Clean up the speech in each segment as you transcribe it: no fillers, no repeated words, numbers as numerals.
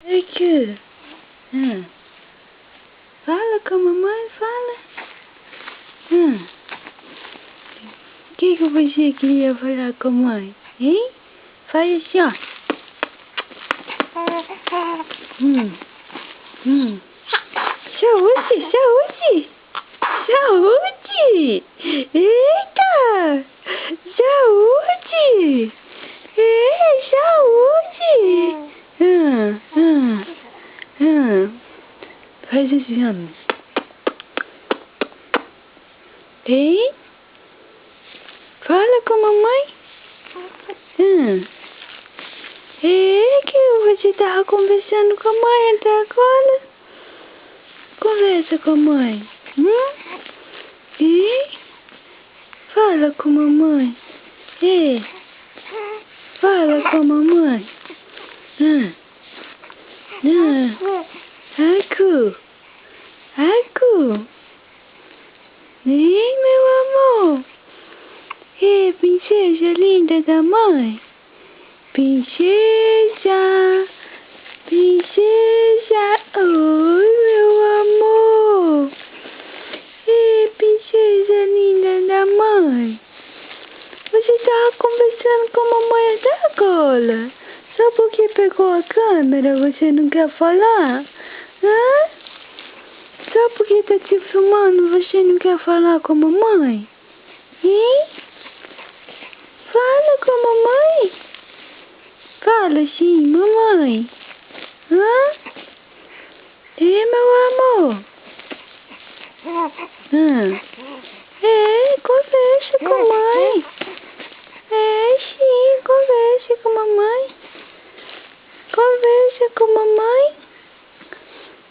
Aqui. Fala com a mamãe, fala. O que você queria falar com a mãe? Hein? Faz assim, ó. Saúde, saúde. Saúde. Eita. Saúde. Ei, saúde. Faz assim, ó. Hein? Fala com a mamãe. É que você tava conversando com a mãe até agora. Conversa com a mãe. E? Fala com a mamãe. E? Fala com a mamãe. Aku. Aku. Ei, meu amor. E princesa linda da mãe. Princesa. Princesa. Oi, meu amor. E princesa linda da mãe. Você tava conversando com a mamãe até agora. Só porque pegou a câmera você não quer falar? Só porque tá te filmando você não quer falar com a mamãe? Hein? Fala com a mamãe. Fala sim, mamãe. E meu amor? Conversa com a mãe. Sim, conversa com a mamãe. Conversa com a mamãe.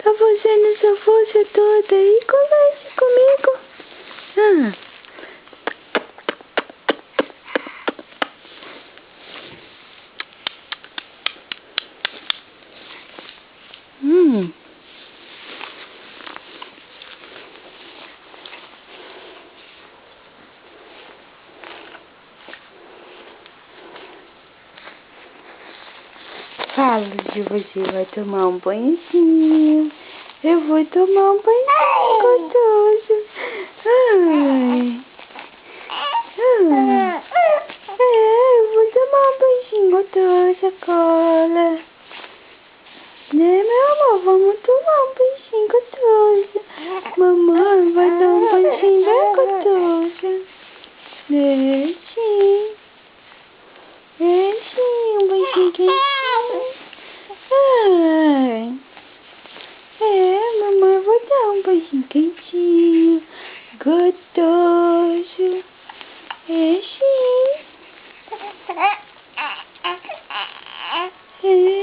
Tá fazendo essa força toda aí? Conversa comigo. Fala de você vai tomar um banhozinho. Eu vou tomar um banhozinho gostoso. Eu vou tomar um banhozinho gostoso agora. Né, meu amor? Vamos tomar um banhozinho gostoso. Mamãe vai dar um banhozinho bem gostoso. Sim. Sim, um banhozinho quentinho. Mamãe, vou dar um beijinho quentinho, gostoso. Sim.